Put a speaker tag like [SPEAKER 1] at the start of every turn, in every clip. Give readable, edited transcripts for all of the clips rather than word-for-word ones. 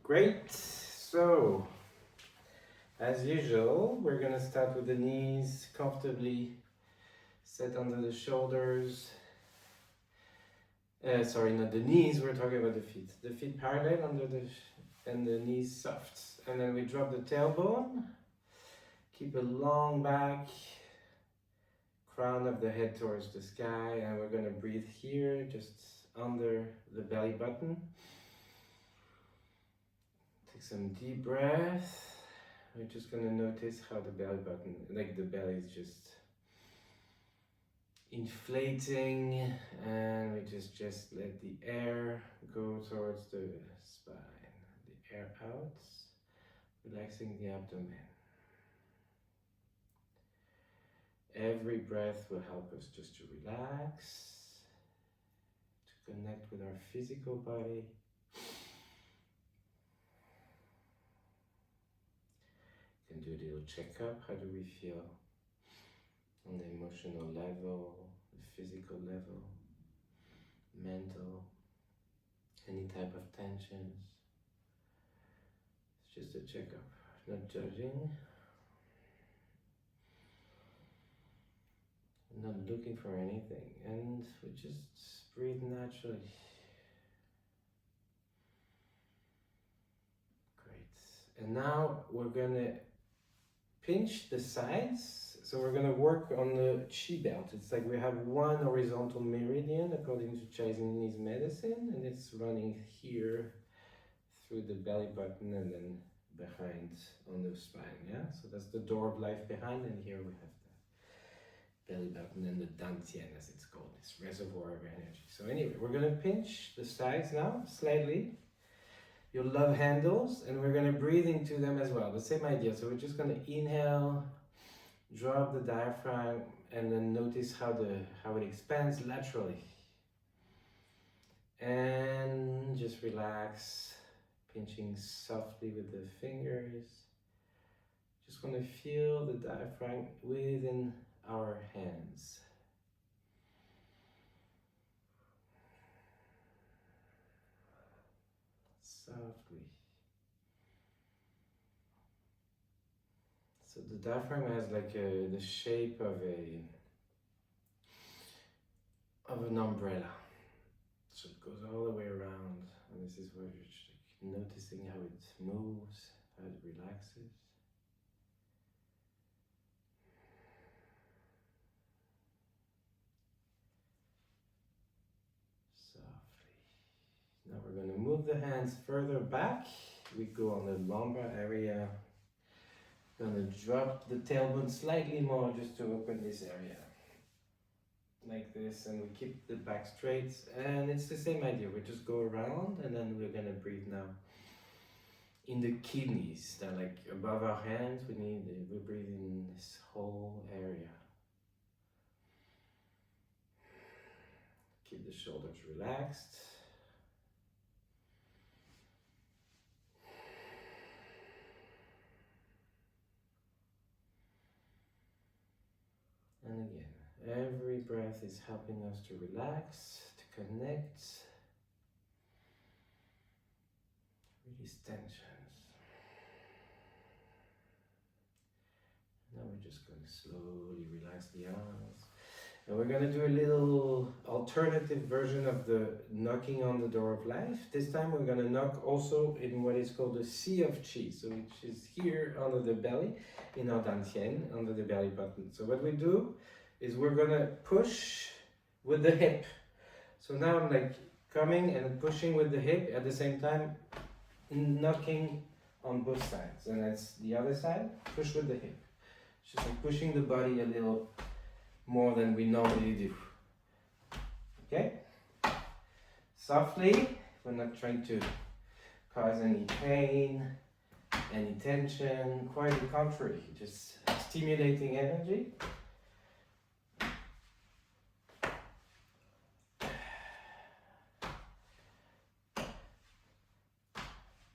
[SPEAKER 1] Great. So, as usual, we're gonna start with the knees comfortably set under the shoulders. Sorry, not the knees, we're talking about the feet. The feet parallel under and the knees soft. And then we drop the tailbone. Keep a long back, crown of the head towards the sky, and we're gonna breathe here, just under the belly button. Take some deep breath. We're just gonna notice how the belly button, like the belly is just inflating, and we just let the air go towards the spine, the air out, relaxing the abdomen. Every breath will help us just to relax, to connect with our physical body. You can do a little checkup. How do we feel on the emotional level, the physical level, mental, any type of tensions? It's just a checkup, not judging, not looking for anything, and we just breathe naturally. Great. And now we're gonna pinch the sides. So we're gonna work on the chi belt. It's like we have one horizontal meridian according to Chinese medicine, and it's running here through the belly button and then behind on the spine. Yeah, so that's the door of life behind, and here we have the belly button and the dantian, as it's called, this reservoir of energy. So anyway, we're gonna pinch the sides now slightly. You'll love handles, and we're gonna breathe into them as well. The same idea. So we're just gonna inhale, drop the diaphragm, and then notice how it expands laterally. And just relax, pinching softly with the fingers. Just want to feel the diaphragm within our hands. Softly. So the diaphragm has like the shape of an umbrella. So it goes all the way around, and this is where you're just noticing how it moves, how it relaxes. Softly. Now we're going to move the hands further back. We go on the lumbar area. Going to drop the tailbone slightly more just to open this area. Like this, and we keep the back straight, and it's the same idea. We just go around, and then we're gonna breathe now in the kidneys. They're like above our hands. We breathe in this whole area. Keep the shoulders relaxed. And again. Every breath is helping us to relax, to connect, release tensions. Now we're just going to slowly relax the arms. And we're going to do a little alternative version of the knocking on the door of life. This time we're going to knock also in what is called the sea of chi, so which is here under the belly, in our dantian, under the belly button. So what we do is we're gonna push with the hip. So now I'm like coming and pushing with the hip at the same time, knocking on both sides. And that's the other side, push with the hip. Just like pushing the body a little more than we normally do. Okay? Softly, we're not trying to cause any pain, any tension, quite the contrary, just stimulating energy.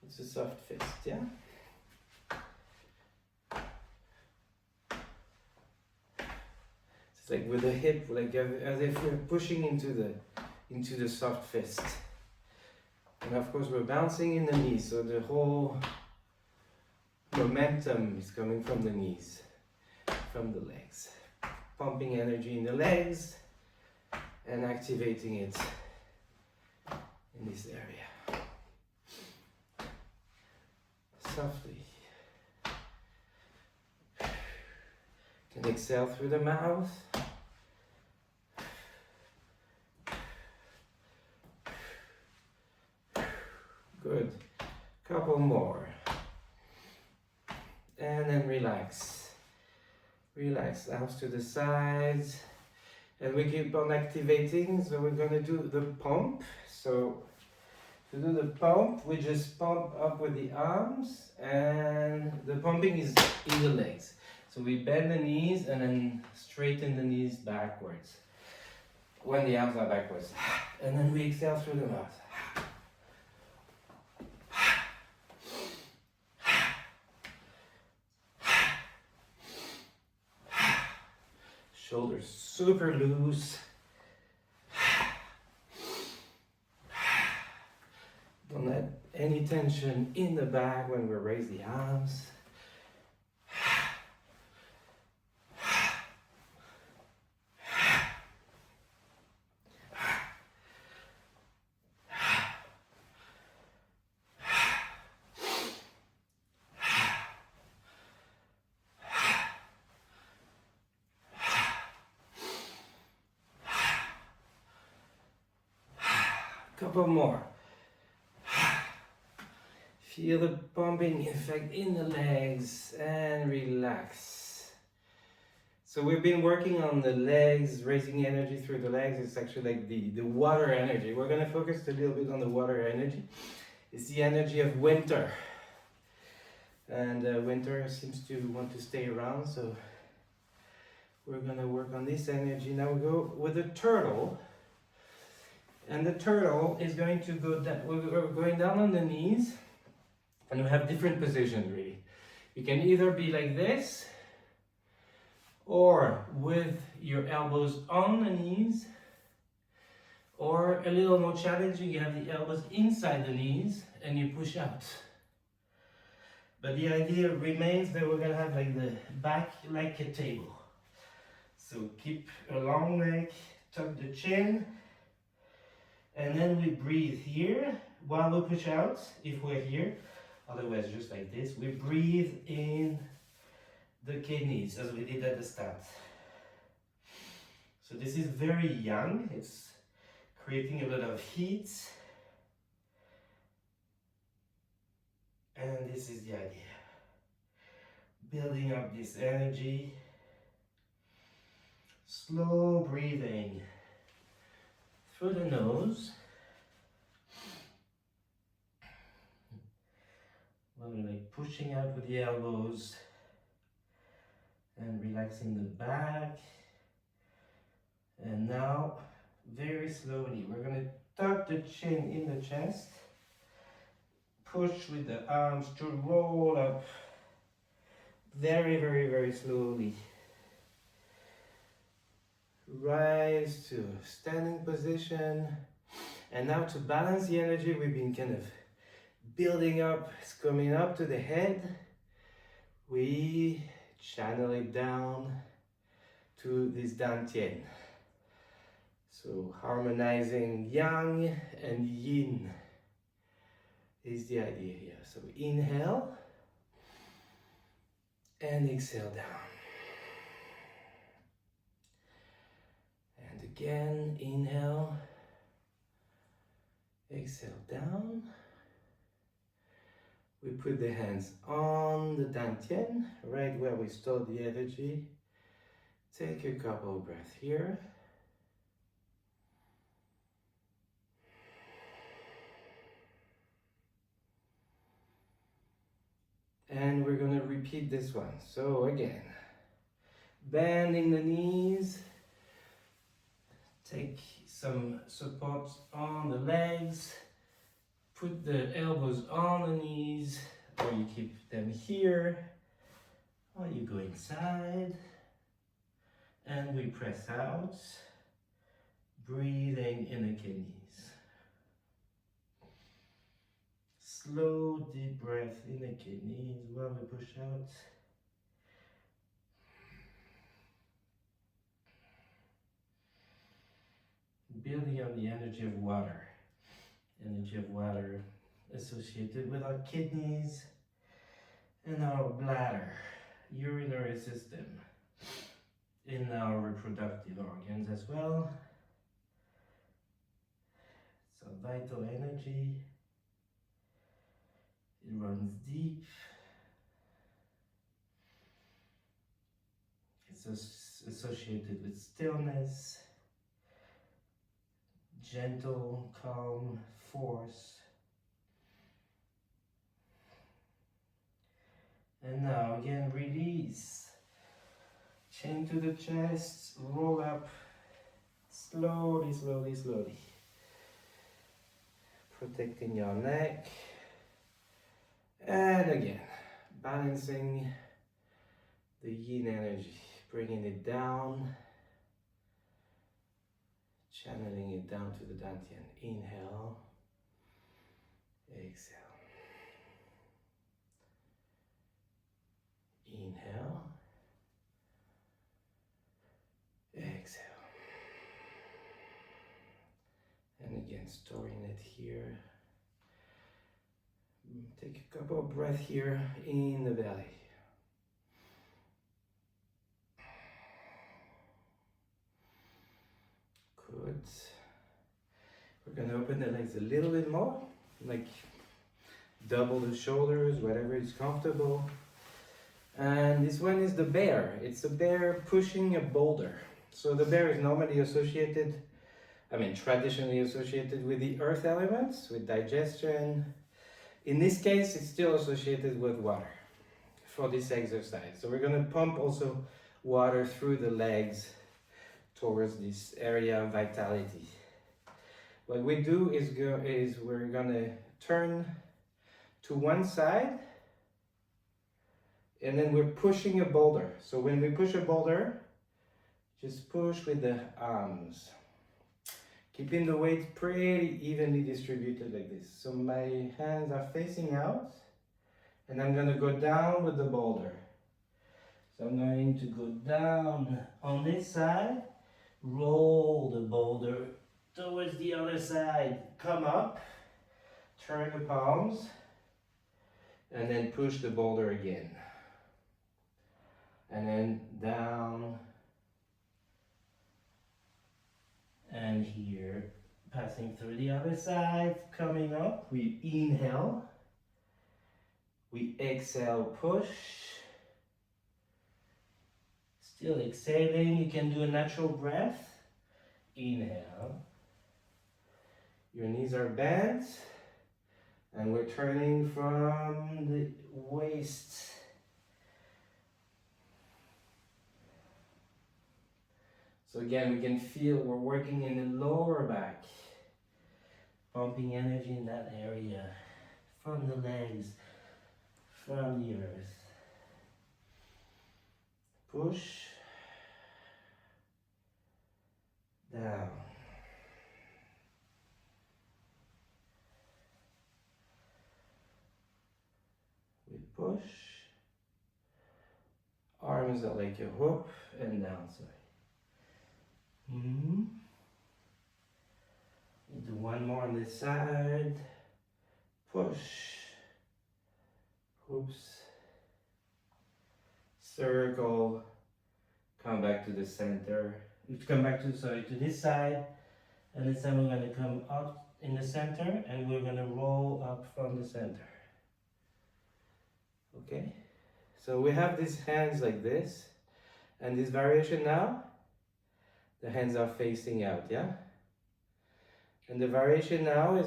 [SPEAKER 1] It's a soft fist, yeah? It's like with the hip, like as if we're pushing into the soft fist. And of course we're bouncing in the knees, so the whole momentum is coming from the knees, from the legs. Pumping energy in the legs and activating it in this area. Softly. You can exhale through the mouth. Good. Couple more. And then relax. Relax, arms to the sides. And we keep on activating. So we're going to do the pump. So to do the pump, we just pump up with the arms. And the pumping is in the legs. So we bend the knees and then straighten the knees backwards. When the arms are backwards. And then we exhale through the mouth. Shoulders super loose. Don't let any tension in the back when we raise the arms. Couple more. Feel the pumping effect in the legs and relax. So we've been working on the legs, raising energy through the legs. It's actually like the water energy. We're going to focus a little bit on the water energy. It's the energy of winter. And winter seems to want to stay around, so we're going to work on this energy. Now we go with the turtle. And the turtle is going to go down, we're going down on the knees, and we have different positions really. You can either be like this, or with your elbows on the knees, or a little more challenging, you have the elbows inside the knees, and you push out. But the idea remains that we're going to have like the back like a table. So keep a long neck, tuck the chin, and then we breathe here while we push out, if we're here. Otherwise, just like this, we breathe in the kidneys as we did at the start. So this is very young. It's creating a lot of heat. And this is the idea. Building up this energy. Slow breathing through the nose. We're like pushing out with the elbows and relaxing the back. And now, very slowly, we're going to tuck the chin in the chest. Push with the arms to roll up very, very, very slowly. Rise to standing position. And now to balance the energy, we've been kind of building up, it's coming up to the head. We channel it down to this dantian. So harmonizing yang and yin is the idea here. So inhale and exhale down. And again, inhale, exhale down. We put the hands on the dantian, right where we stored the energy. Take a couple of breaths here. And we're going to repeat this one. So again, bending the knees. Take some support on the legs. Put the elbows on the knees, or you keep them here, or you go inside, and we press out, breathing in the kidneys. slow deep breath in the kidneys while we push out. Building on the energy of water. Energy of water associated with our kidneys and our bladder, urinary system, in our reproductive organs as well. So vital energy, it runs deep. It's associated with stillness, gentle, calm force. And now again, release. Chin to the chest, roll up slowly, slowly, slowly. Protecting your neck. And again, balancing the yin energy, bringing it down, channeling it down to the dantian. Inhale, exhale. Inhale, exhale. And again, storing it here. Take a couple of breaths here in the belly. Good. We're going to open the legs a little bit more, like double the shoulders, whatever is comfortable. And this one is the bear. It's a bear pushing a boulder. So the bear is normally associated, traditionally associated with the earth elements, with digestion. In this case, it's still associated with water for this exercise. So we're going to pump also water through the legs towards this area of vitality. What we do is we're going to turn to one side, and then we're pushing a boulder. So when we push a boulder, just push with the arms. Keeping the weight pretty evenly distributed like this. So my hands are facing out, and I'm going to go down with the boulder. So I'm going to go down on this side, roll the boulder towards the other side, come up, turn the palms, and then push the boulder again. And then down, and here, passing through the other side, coming up, we inhale, we exhale, push, still exhaling. You can do a natural breath. Inhale, your knees are bent, and we're turning from the waist. So again, we can feel we're working in the lower back, pumping energy in that area, from the legs, from the earth. Push, down. We push, arms are like a hook, and down, sorry. We'll do one more on this side. Push. Oops. Circle. Come back to the center. Come back to this side. And this time we're going to come up in the center, and we're going to roll up from the center. Okay? So we have these hands like this. And this variation now, the hands are facing out, yeah? And the variation now is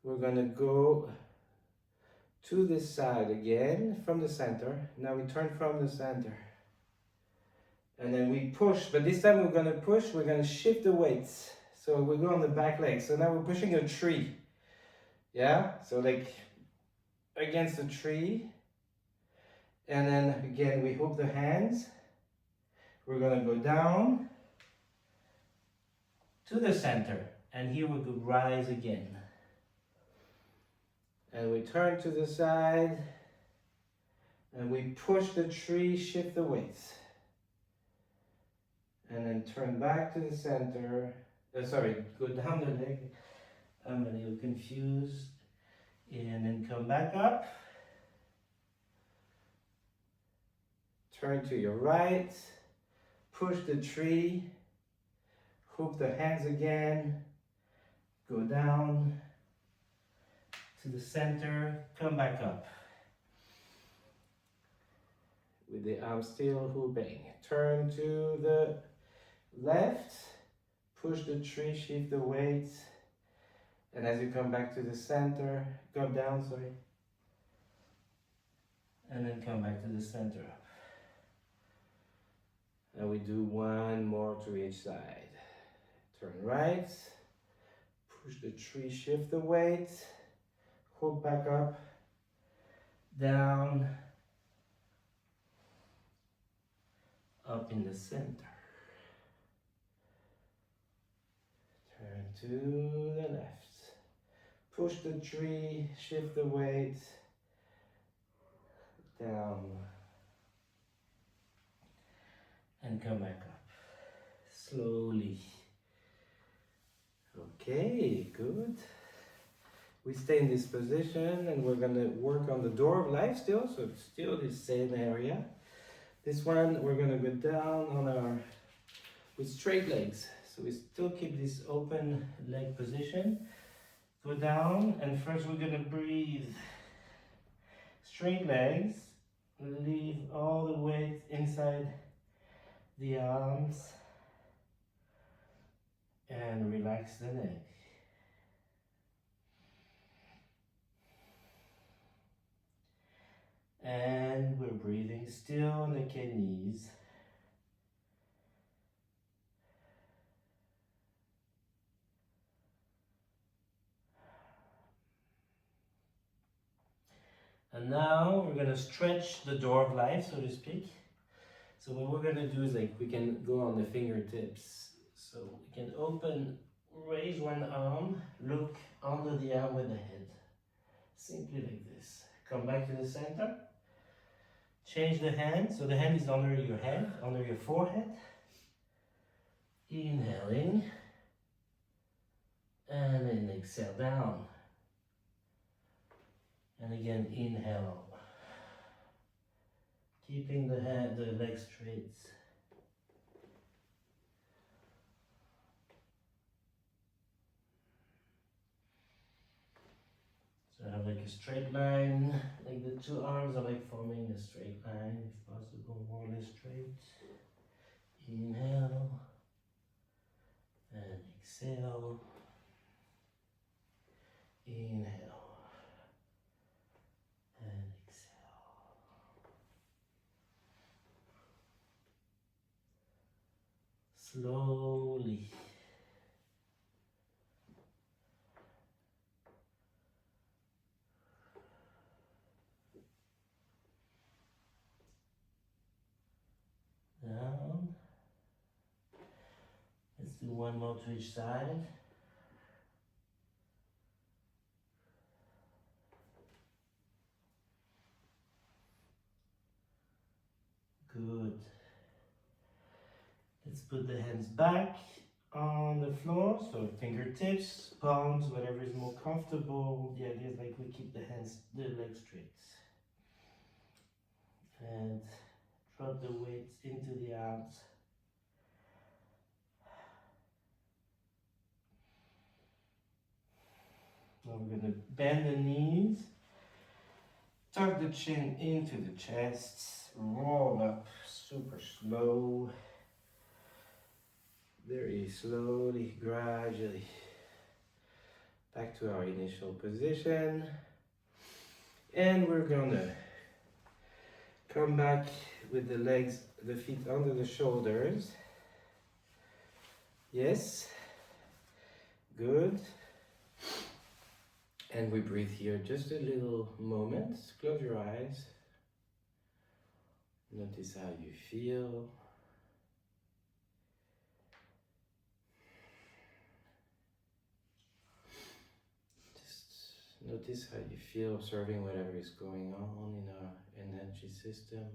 [SPEAKER 1] we're gonna go to this side again from the center. Now we turn from the center. And then we push, but this time we're gonna shift the weights. So we go on the back leg. So now we're pushing a tree. Yeah? So like against the tree. And then again, we hook the hands. We're going to go down to the center, and here we could rise again. And we turn to the side and we push the tree, shift the weight. And then turn back to the center. Sorry, go down the leg. I'm a little confused. And then come back up. Turn to your right. Push the tree. Hook the hands again. Go down to the center. Come back up. With the arm still hooping. Turn to the left. Push the tree, shift the weight. And as you come back to the center, come down, sorry. And then come back to the center. And we do one more to each side. Turn right. Push the tree, shift the weight. Hook back up. Down. Up in the center. Turn to the left. Push the tree, shift the weight. Down. And come back up. Slowly. Okay, good. We stay in this position and we're gonna work on the door of life still, so it's still the same area. This one, we're gonna go down on our, with straight legs. So we still keep this open leg position. Go down, and first we're gonna breathe. Straight legs, leave all the weight inside the arms, and relax the neck. And we're breathing still on the knees. And now we're gonna stretch the door of life, so to speak. So what we're gonna do is like we can go on the fingertips. So we can open, raise one arm, look under the arm with the head. Simply like this. Come back to the center. Change the hand, so the hand is under your head, under your forehead. Inhaling. And then exhale down. And again, inhale. Keeping the head, the legs straight. So I have like a straight line, like the two arms are like forming a straight line, if possible, more or less straight. Inhale. And exhale. Inhale. And exhale. Slowly. Down. Let's do one more to each side. Good. Let's put the hands back on the floor, so fingertips, palms, whatever is more comfortable. The idea is like we keep the hands, the legs straight. And drop the weights into the arms. Now we're going to bend the knees, tuck the chin into the chest, roll up super slow, very slowly, gradually, back to our initial position. And we're gonna come back with the legs, the feet under the shoulders. Yes, good. And we breathe here just a little moment. Close your eyes. Notice how you feel. Just Notice how you feel observing whatever is going on in our energy system.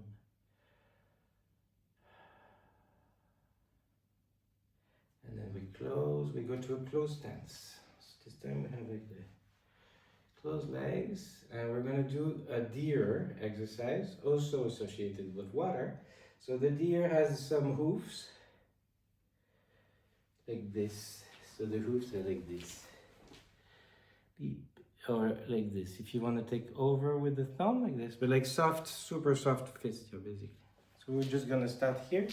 [SPEAKER 1] And then we close, we go to a closed stance. So this time we have like the closed legs, and we're going to do a deer exercise, also associated with water. So the deer has some hoofs, like this. So the hoofs are like this. Beep. Or like this, if you want to take over with the thumb, like this, but like soft, super soft fist here, basically. So we're just gonna start here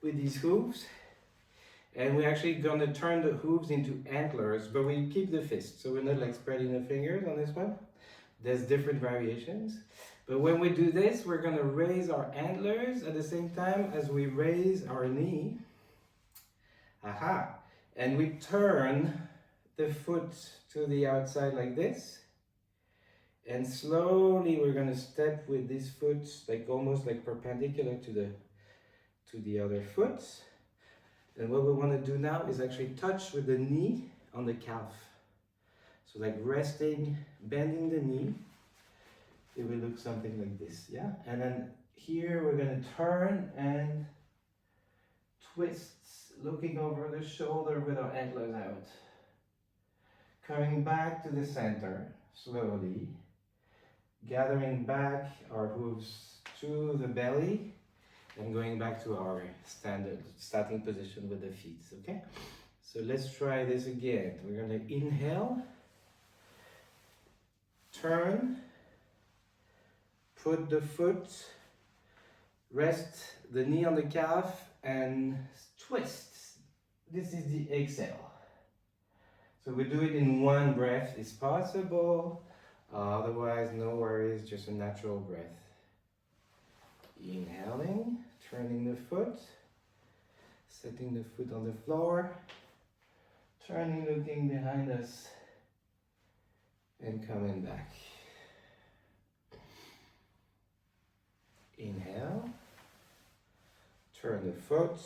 [SPEAKER 1] with these hooves, and we're actually gonna turn the hooves into antlers, but we keep the fist, so we're not like spreading the fingers on this one. There's different variations, but when we do this, we're gonna raise our antlers at the same time as we raise our knee. Aha! And we turn the foot to the outside like this, and slowly we're going to step with this foot like almost like perpendicular to the other foot. And what we want to do now is actually touch with the knee on the calf, so like resting, bending the knee. It will look something like this, yeah. And then here we're going to turn and twist, looking over the shoulder with our antlers out. Coming back to the center, slowly. Gathering back our hooves to the belly and going back to our standard starting position with the feet, okay? So let's try this again. We're gonna inhale, turn, put the foot, rest the knee on the calf and twist. This is the exhale. So we do it in one breath, it's possible. Otherwise, no worries, just a natural breath. Inhaling, turning the foot, setting the foot on the floor, turning, looking behind us, and coming back. Inhale, turn the foot,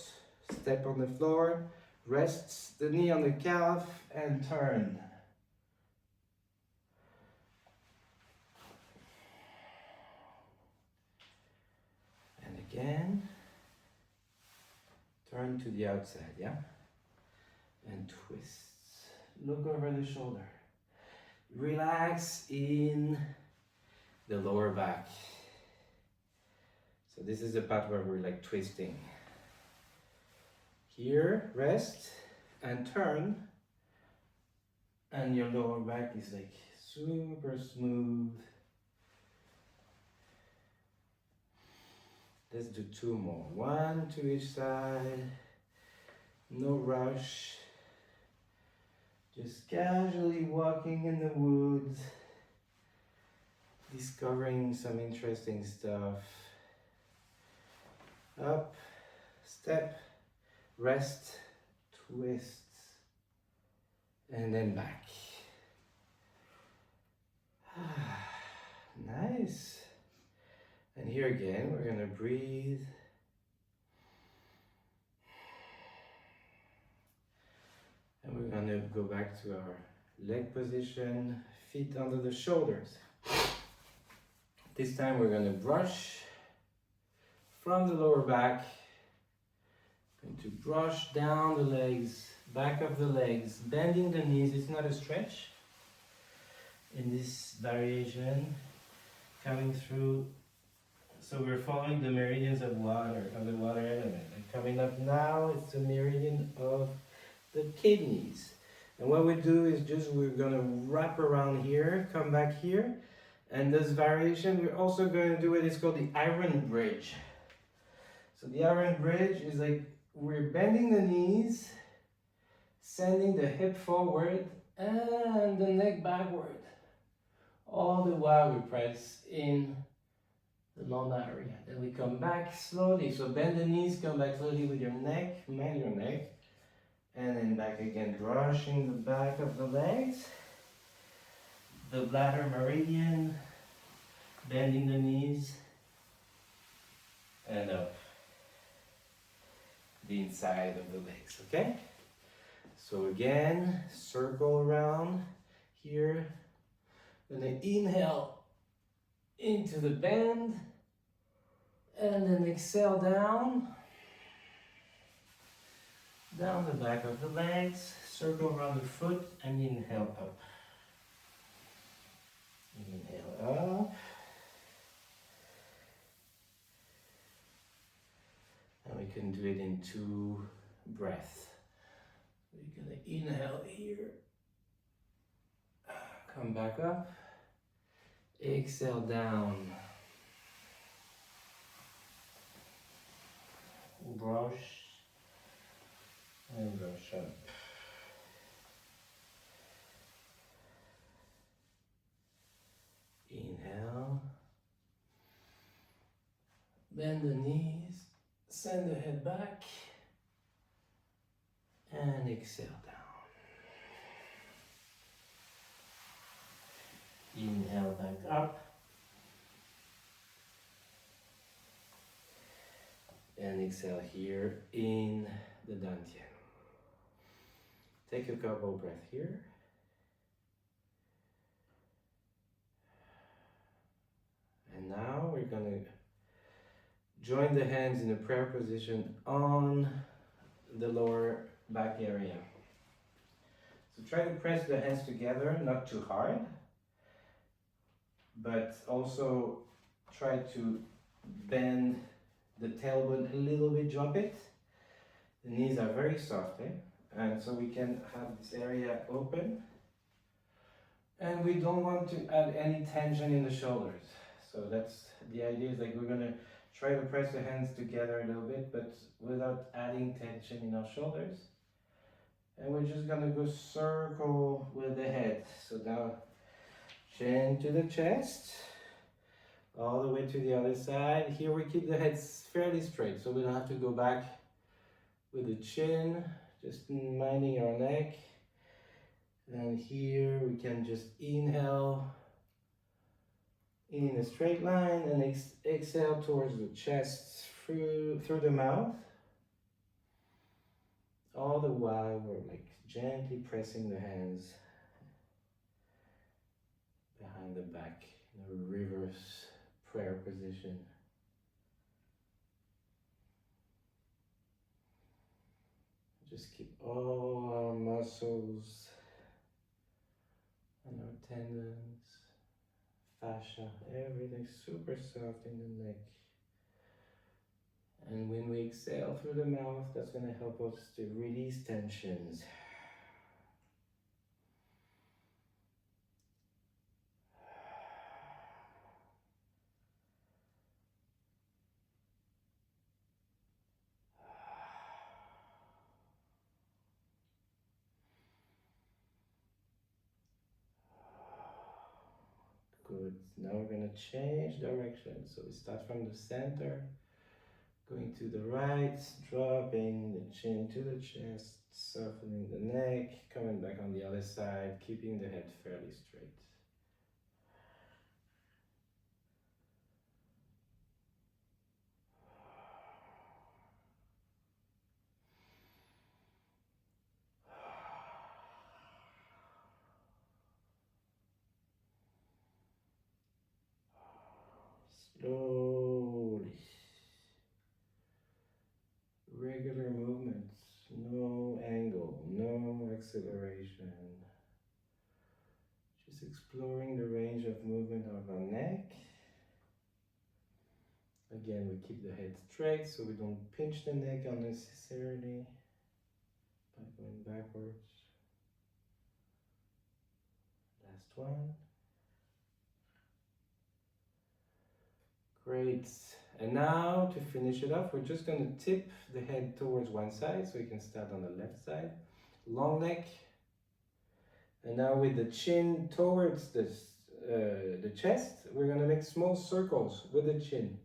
[SPEAKER 1] step on the floor, rest the knee on the calf, and turn. And again, turn to the outside, yeah? And twist. Look over the shoulder. Relax in the lower back. So this is the part where we're like twisting. Here, rest and turn, and your lower back is like super smooth. Let's do two more. One to each side. No rush. Just casually walking in the woods, discovering some interesting stuff. Up, step, rest, twist, and then back. Nice. And here again, we're gonna breathe. And we're gonna go back to our leg position, feet under the shoulders. This time we're gonna brush from the lower back. Going to brush down the legs, back of the legs, bending the knees. It's not a stretch. In this variation, coming through. So we're following the meridians of water, of the water element. And coming up now, it's the meridian of the kidneys. And what we do is just we're gonna wrap around here, come back here. And this variation, we're also going to do it, it's called the iron bridge. So the iron bridge is like, we're bending the knees, sending the hip forward and the neck backward. All the while we press in the lumbar area. Then we come back slowly. So bend the knees, come back slowly with your neck, bend your neck. And then back again, brushing the back of the legs. The bladder meridian, bending the knees. And up. The inside of the legs, okay? So again, circle around here. Gonna inhale into the bend and then exhale down the back of the legs, circle around the foot and inhale up. Inhale up. And we can do it in 2 breaths. We're gonna inhale here, come back up, exhale down, brush and brush up. Inhale, bend the knees, send the head back, and exhale down. Inhale back up, and exhale here in the dantian. Take a couple breaths here. And now we're gonna join the hands in a prayer position on the lower back area. So try to press the hands together, not too hard, but also try to bend the tailbone a little bit, drop it. The knees are very soft, and so we can have this area open. And we don't want to add any tension in the shoulders. So that's the idea, is like we're gonna try to press the hands together a little bit, but without adding tension in our shoulders. And we're just gonna go circle with the head. So now, chin to the chest, all the way to the other side. Here we keep the head fairly straight, so we don't have to go back with the chin, just minding our neck. And here we can just inhale in a straight line and exhale towards the chest through the mouth. All the while we're like gently pressing the hands behind the back in a reverse prayer position. Just keep all our muscles and our tendons, fascia, everything super soft in the neck. And when we exhale through the mouth, that's going to help us to release tensions. Good. Now we're going to change direction. So we start from the center, going to the right, dropping the chin to the chest, softening the neck, coming back on the other side, keeping the head fairly straight. Slowly. Regular movements, no angle, no acceleration. Just exploring the range of movement of our neck. Again, we keep the head straight so we don't pinch the neck unnecessarily by going backwards. Last one. Great. And now to finish it off, we're just going to tip the head towards one side so you can start on the left side. Long neck. And now with the chin towards the chest, we're going to make small circles with the chin.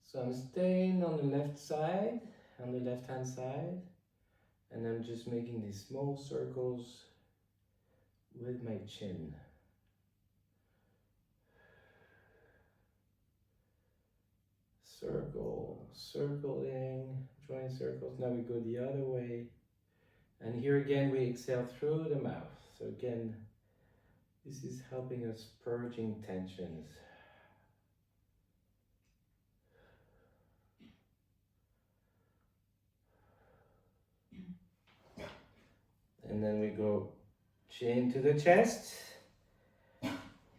[SPEAKER 1] So I'm staying on the left side, on the left hand side, and I'm just making these small circles with my chin. Circle, circling, drawing circles. Now we go the other way. And here again we exhale through the mouth. So again, this is helping us purging tensions. And then we go chin to the chest.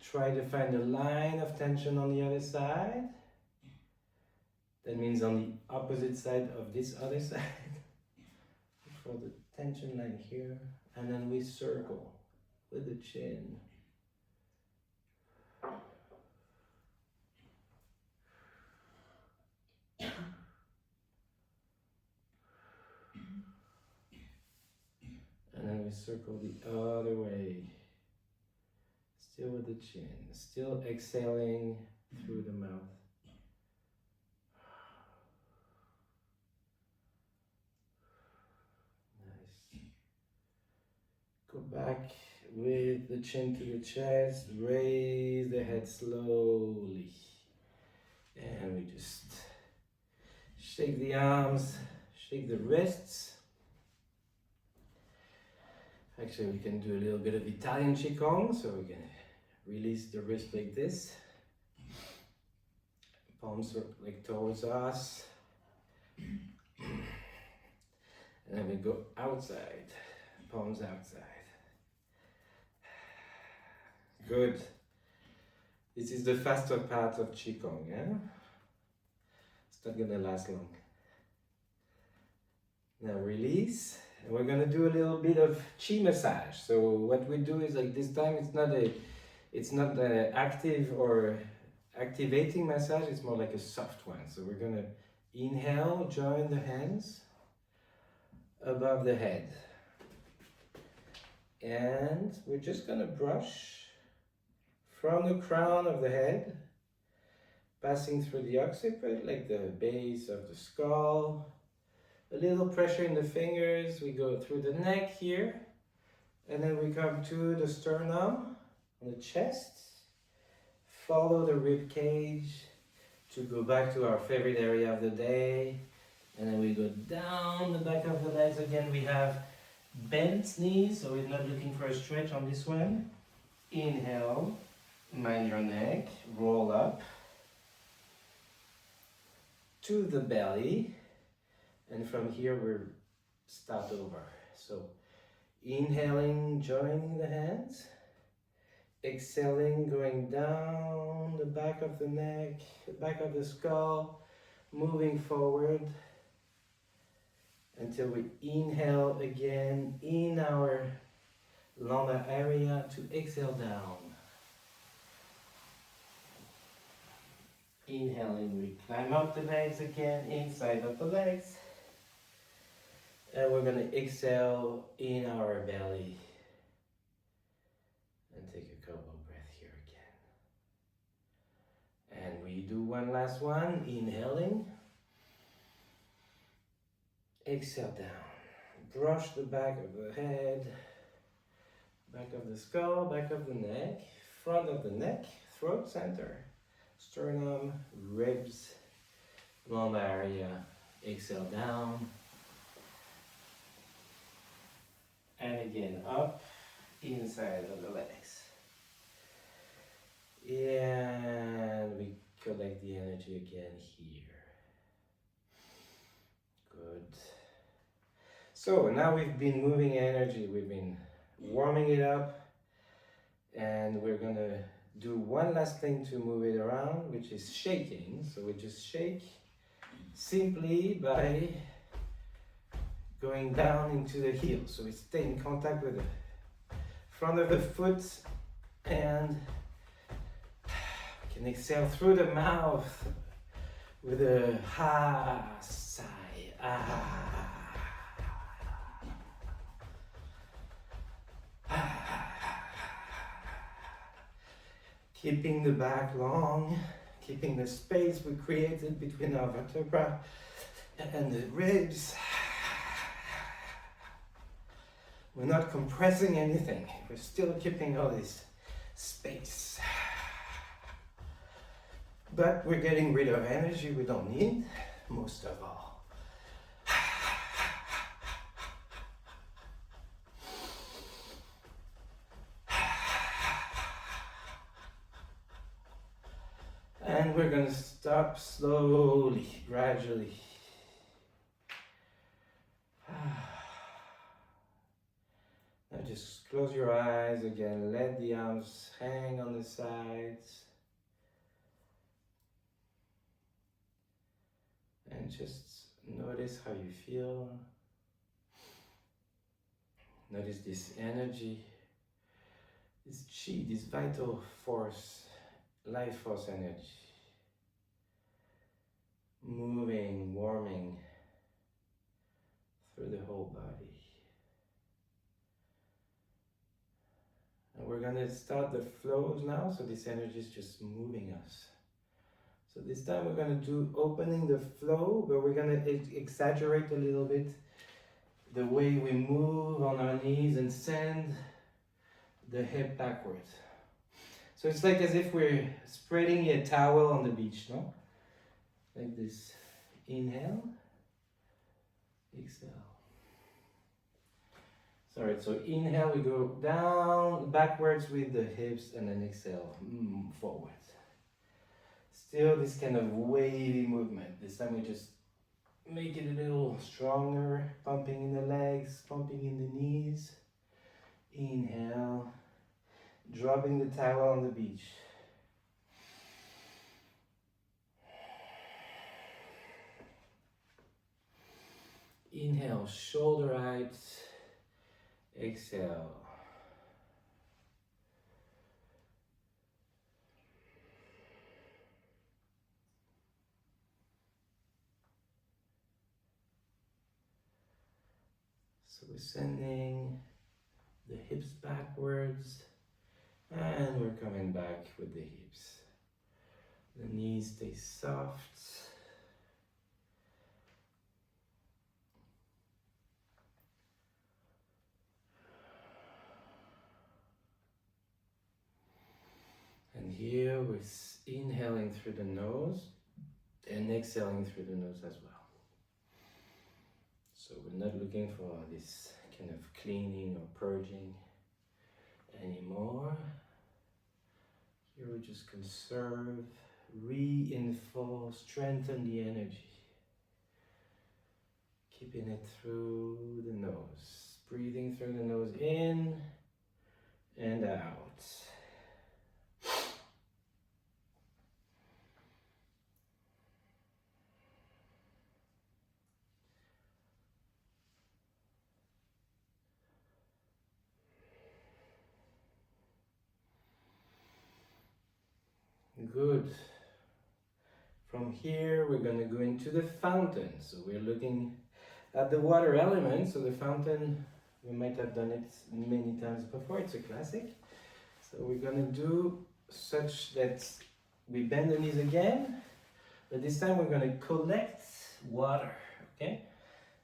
[SPEAKER 1] Try to find a line of tension on the other side. That means on the opposite side of this other side. For the tension line here. And then we circle with the chin. And then we circle the other way. Still with the chin. Still exhaling through the mouth. Nice. Go back with the chin to the chest. Raise the head slowly. And we just shake the arms, shake the wrists. Actually, we can do a little bit of Italian Qigong, so we can release the wrist like this. Palms are like towards us. And then we go outside, palms outside. Good. This is the faster part of Qigong, yeah? It's not gonna last long. Now release. And we're gonna do a little bit of chi massage. So what we do is like this time it's not a active or activating massage, it's more like a soft one. So we're gonna inhale, join the hands above the head. And we're just gonna brush from the crown of the head, passing through the occiput, like the base of the skull. A little pressure in the fingers, we go through the neck here, and then we come to the sternum on the chest. Follow the rib cage to go back to our favorite area of the day. And then we go down the back of the legs. Again, we have bent knees, so we're not looking for a stretch on this one. Inhale, mind your neck, roll up to the belly. And from here, we're start over. So inhaling, joining the hands. Exhaling, going down the back of the neck, the back of the skull, moving forward until we inhale again in our lumbar area to exhale down. Inhaling, we climb up the legs again, inside of the legs. And we're going to exhale in our belly. And take a couple of breaths here again. And we do one last one, inhaling. Exhale down. Brush the back of the head, back of the skull, back of the neck, front of the neck, throat center, sternum, ribs, lumbar area. Exhale down. And again, up, inside of the legs. And we collect the energy again here. Good. So now we've been moving energy, we've been warming it up, and we're gonna do one last thing to move it around, which is shaking. So we just shake simply by going down into the heel. So we stay in contact with the front of the foot and we can exhale through the mouth with a ha sigh. Ah. Keeping the back long, keeping the space we created between our vertebra and the ribs. We're not compressing anything. We're still keeping all this space. But we're getting rid of energy we don't need, most of all. we're gonna stop slowly, gradually. Now just close your eyes again, let the arms hang on the sides. And just notice how you feel. Notice this energy, this chi, this vital force, life force energy. Moving, warming through the whole body. And we're gonna start the flows now, so this energy is just moving us. So this time we're gonna do opening the flow, but we're gonna exaggerate a little bit the way we move on our knees and send the hip backwards. So it's like as if we're spreading a towel on the beach, no? Like this. Inhale, exhale. Sorry, so inhale, we go down, backwards with the hips, and then exhale, forward. Still this kind of wavy movement. This time we just make it a little stronger, pumping in the legs, pumping in the knees. Inhale, dropping the towel on the beach. Inhale, shoulder height. Exhale. So we're sending the hips backwards and we're coming back with the hips. The knees stay soft. And here we're inhaling through the nose and exhaling through the nose as well. So we're not looking for this kind of cleaning or purging anymore. Here we just conserve, reinforce, strengthen the energy. Keeping it through the nose. Breathing through the nose in and out. Good. From here, we're going to go into the fountain. So we're looking at the water element. So the fountain, we might have done it many times before. It's a classic. So we're going to do such that we bend the knees again, but this time we're going to collect water, okay?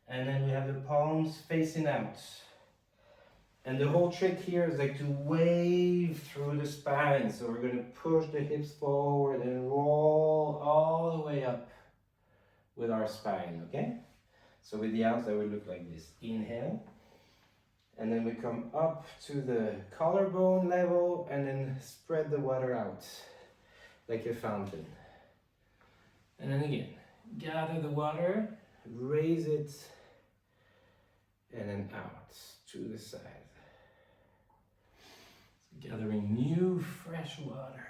[SPEAKER 1] And then we have the palms facing out. And the whole trick here is like to wave through the spine. So we're going to push the hips forward and roll all the way up with our spine, okay? So with the arms that would look like this. Inhale. And then we come up to the collarbone level and then spread the water out like a fountain. And then again, gather the water, raise it, and then out to the side. Gathering new fresh water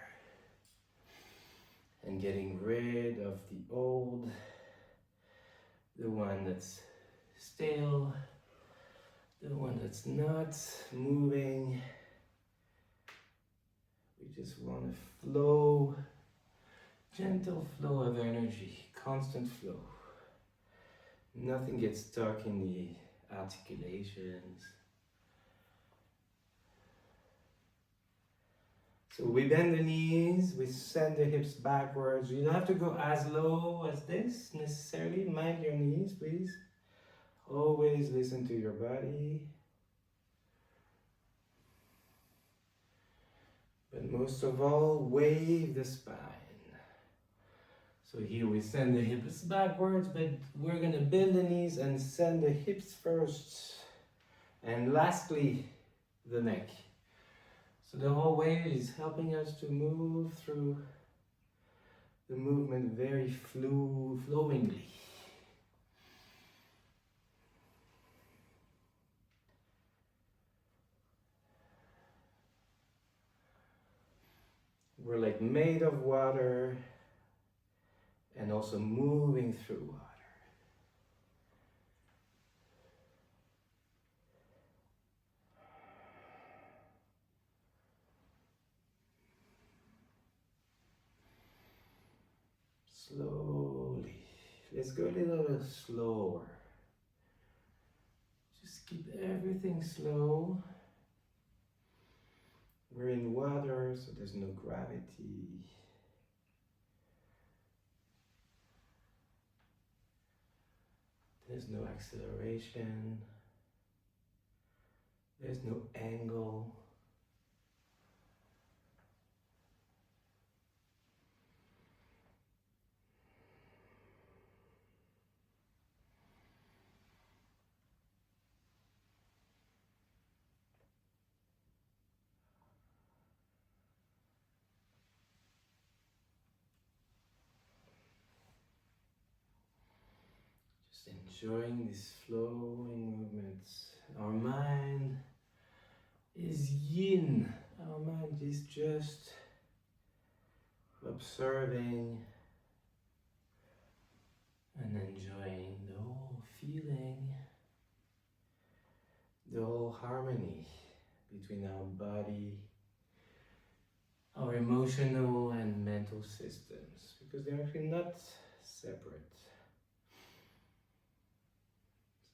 [SPEAKER 1] and getting rid of the old, the one that's stale, the one that's not moving. We just want to flow, gentle flow of energy, constant flow. Nothing gets stuck in the articulations. So we bend the knees, we send the hips backwards. You don't have to go as low as this necessarily. Mind your knees, please. Always listen to your body. But most of all, wave the spine. So here we send the hips backwards, but we're going to bend the knees and send the hips first. And lastly, the neck. So the whole wave is helping us to move through the movement very flowingly. We're like made of water and also moving through water. Slowly. Let's go a little slower. Just keep everything slow. We're in water, so there's no gravity. There's no acceleration. There's no angle. Just enjoying these flowing movements. Our mind is yin. Our mind is just observing and enjoying the whole feeling, the whole harmony between our body, our emotional and mental systems, because they're actually not separate.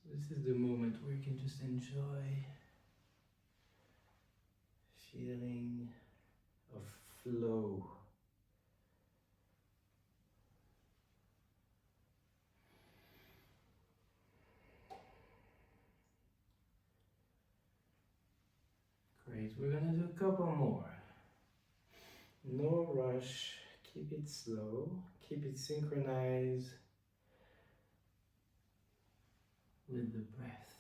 [SPEAKER 1] So this is the moment where you can just enjoy feeling of flow. Great, we're gonna do a couple more. No rush, keep it slow, keep it synchronized with the breath.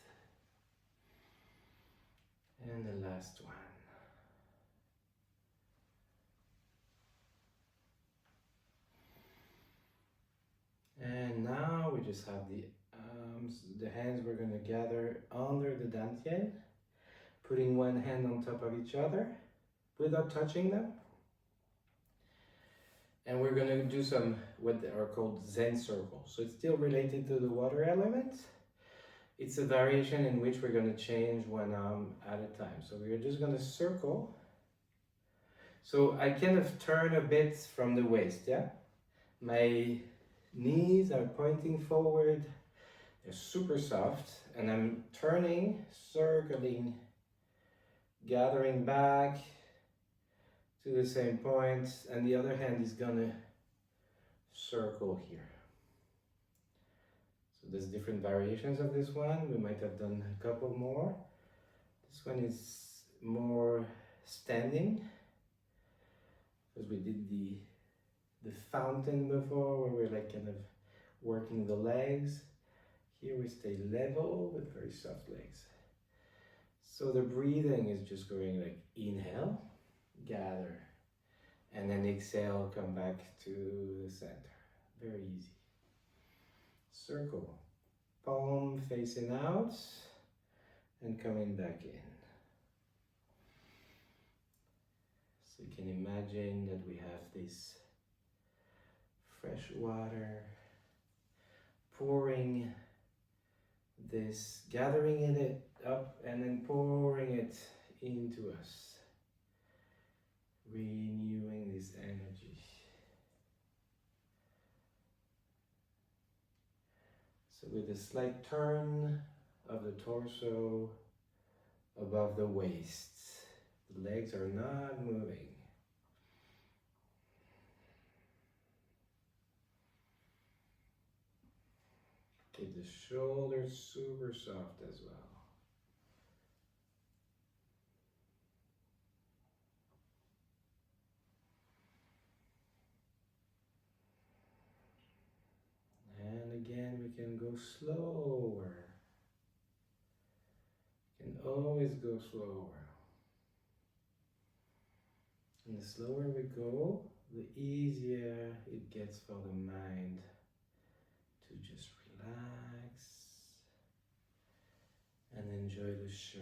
[SPEAKER 1] And the last one. And now we just have the arms, the hands we're going to gather under the dantian, putting one hand on top of each other without touching them. And we're going to do some what are called Zen circles. So it's still related to the water element. It's a variation in which we're going to change one arm at a time. So we're just going to circle. So I kind of turn a bit from the waist, yeah? My knees are pointing forward. They're super soft. And I'm turning, circling, gathering back to the same point. And the other hand is gonna circle here. So there's different variations of this one. We might have done a couple more. This one is more standing, because we did the fountain before, where we're like kind of working the legs. Here we stay level with very soft legs. So the breathing is just going like inhale, gather, and then exhale, come back to the center. Very easy. Circle, palm facing out and coming back in. So you can imagine that we have this fresh water pouring this, gathering it up and then pouring it into us, renewing this energy. So with a slight turn of the torso above the waist, the legs are not moving. Keep the shoulders super soft as well. And again, we can go slower. We can always go slower. And the slower we go, the easier it gets for the mind to just relax and enjoy the show.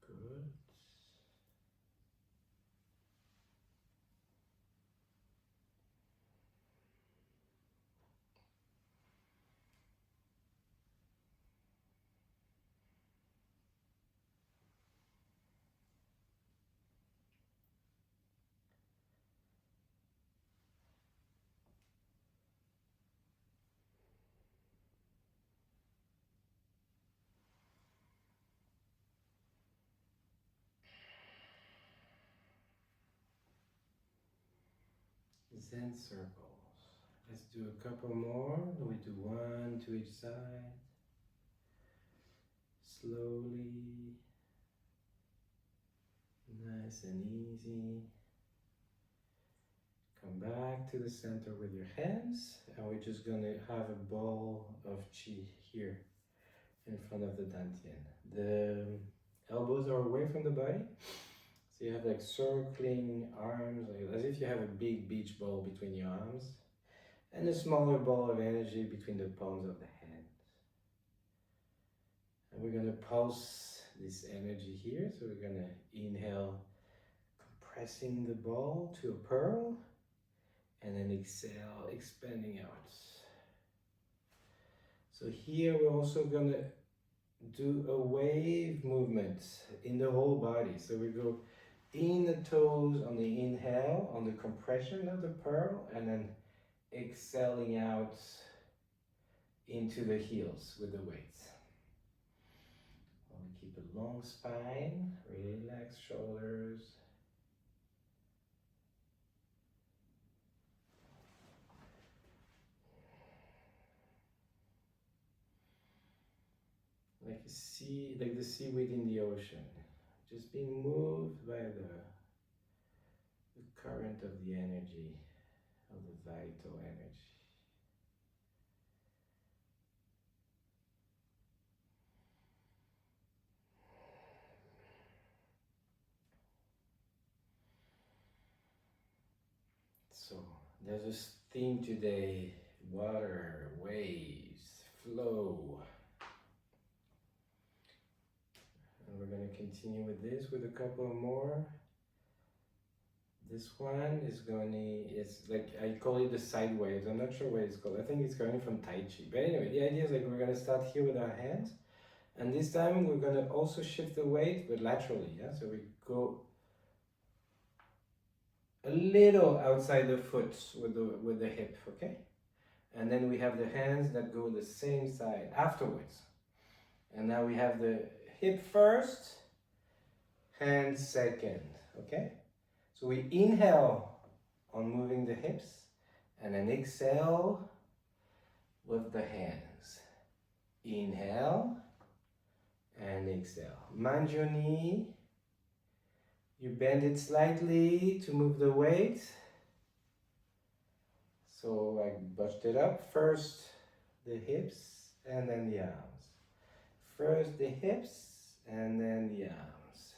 [SPEAKER 1] Good. Zen circles. Let's do a couple more. We do one to each side. Slowly. Nice and easy. Come back to the center with your hands, and we're just gonna have a ball of chi here in front of the dantian. The elbows are away from the body, so you have like circling arms, like, as if you have a big beach ball between your arms, and a smaller ball of energy between the palms of the hands. And we're gonna pulse this energy here, so we're gonna inhale, compressing the ball to a pearl, and then exhale, expanding out. So here we're also gonna do a wave movement in the whole body. So we go in the toes on the inhale, on the compression of the pearl, and then exhaling out into the heels with the weights. We keep a long spine, relax shoulders. Like a sea, like the seaweed in the ocean, just being moved by the current of the energy, of the vital energy. So there's this theme today: water, waves, flow. And we're going to continue with this with a couple more. This one is it's like, I call it the side waves. I'm not sure what it's called. I think it's coming from Tai Chi. But anyway, the idea is like we're going to start here with our hands. And this time we're going to also shift the weight, but laterally. Yeah? So we go a little outside the foot with the hip, okay? And then we have the hands that go the same side afterwards. And now we have the hip first, hand second, okay? So we inhale on moving the hips, and then exhale with the hands. Inhale and exhale. Mind your knee. You bend it slightly to move the weight. So I butched it up. First the hips and then the arms. First the hips and then the arms.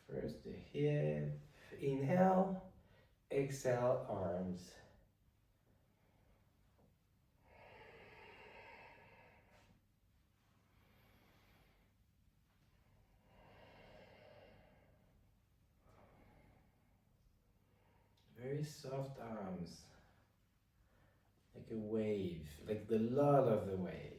[SPEAKER 1] First the hip, inhale, exhale, arms. Very soft arms, like a wave, like the lull of the wave.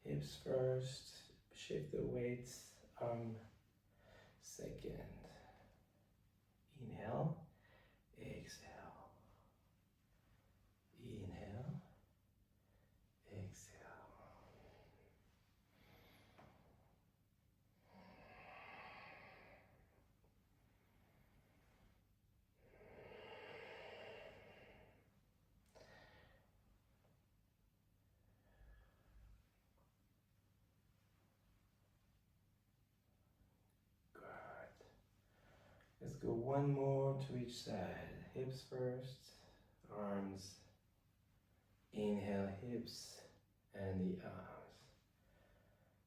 [SPEAKER 1] Hips first, shift the weights, arm second. Inhale, exhale. Inhale, exhale. Good. Let's go one more to each side. Hips first. arms. Inhale, hips and the arms.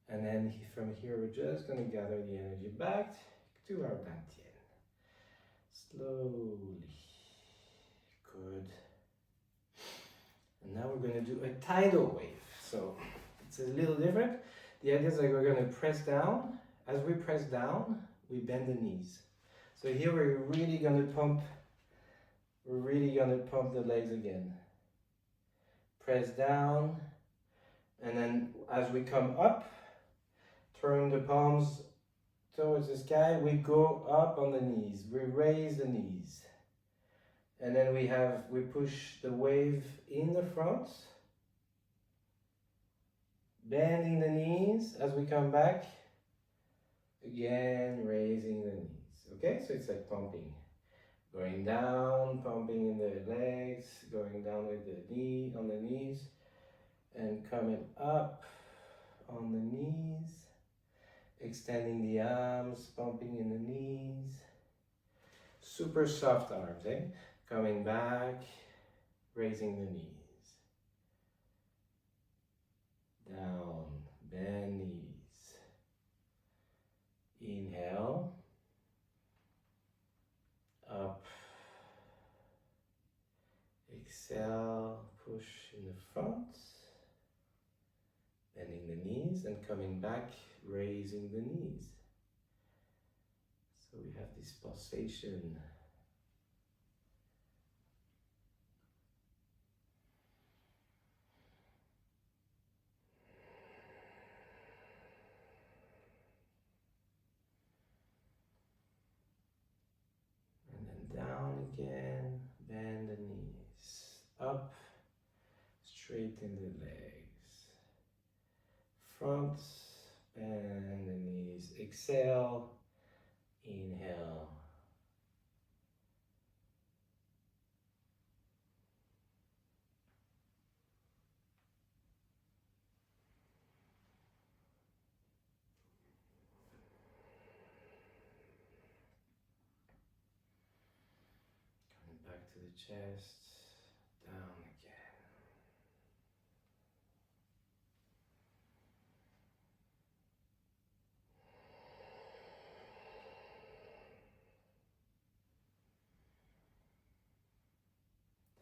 [SPEAKER 1] And then from here, we're just going to gather the energy back to our dantian. Slowly. Good. And now we're going to do a tidal wave. So it's a little different. The idea is like we're going to press down. As we press down, we bend the knees. So here we're really going to pump. We're really going to pump the legs again. Press down. And then as we come up, turn the palms towards the sky. We go up on the knees. We raise the knees. And then we push the wave in the front. Bending the knees as we come back. Again, raising the knees. Okay, so it's like pumping. Going down, pumping in the legs, going down with the knee on the knees, and coming up on the knees, extending the arms, pumping in the knees. Super soft arms, eh? Coming back, raising the knees. Down, bend knees. Inhale. Up. Exhale, push in the front. Bending the knees and coming back, raising the knees. So we have this pulsation. Down again, bend the knees, up, straighten the legs, front, bend the knees, exhale, inhale. Back to the chest, down again.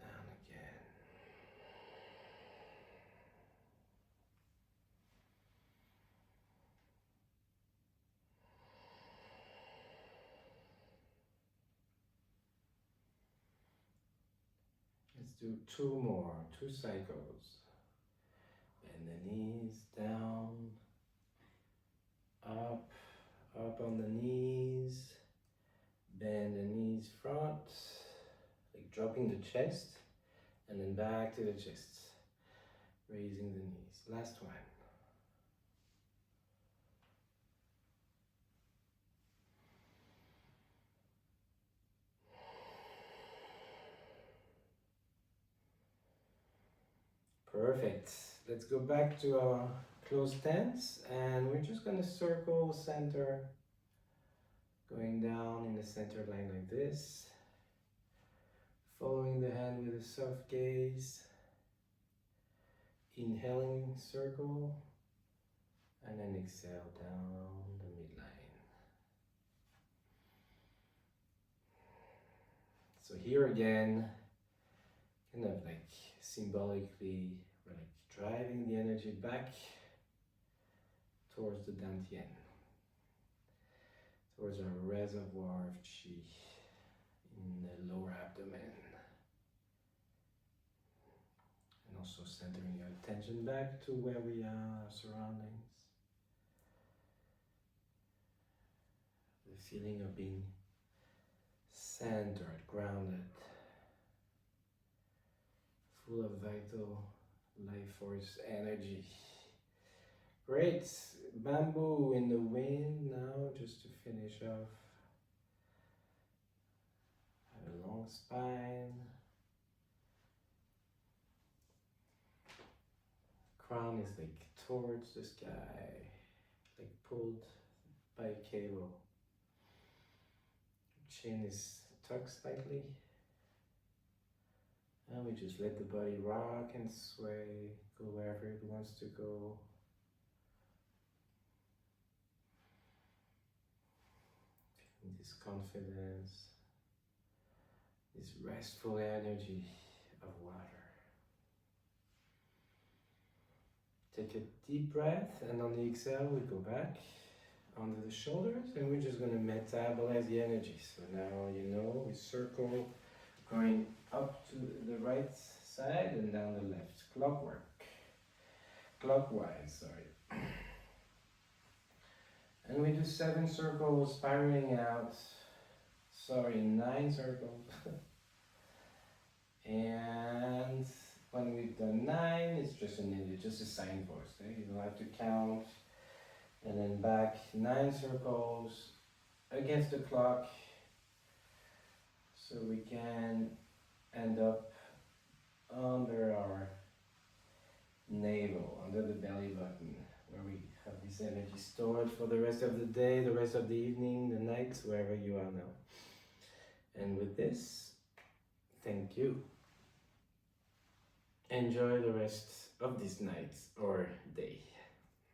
[SPEAKER 1] Down again. Let's do two more, 2 cycles. Bend the knees, down, up, up on the knees, bend the knees front, like dropping the chest, and then back to the chest, raising the knees. Last one. Perfect. Let's go back to our closed stance, and we're just going to circle center, going down in the center line like this, following the hand with a soft gaze, inhaling circle, and then exhale down the midline. So here again, kind of like symbolically, we're like driving the energy back towards the dantian, towards our reservoir of qi in the lower abdomen. And also centering your attention back to where we are, our surroundings. The feeling of being centered, grounded, full of vital life force energy. Great. Bamboo in the wind now, just to finish off. Have a long spine. Crown is like towards the sky, like pulled by a cable. Chin is tucked slightly. we just let the body rock and sway, go wherever it wants to go. This confidence, this restful energy of water. Take a deep breath, and on the exhale, we go back onto the shoulders, and we're just going to metabolize the energy. So now you know we circle going up to the right side and down the left, clockwise, sorry. And we do 7 circles spiraling out, 9 circles. And when we've done 9, it's just a signpost. Eh? You don't have to count. And then back 9 circles against the clock, so we can end up under our navel, under the belly button, where we have this energy stored for the rest of the day, the rest of the evening, the night, wherever you are now. And with this, thank you. Enjoy the rest of this night or day.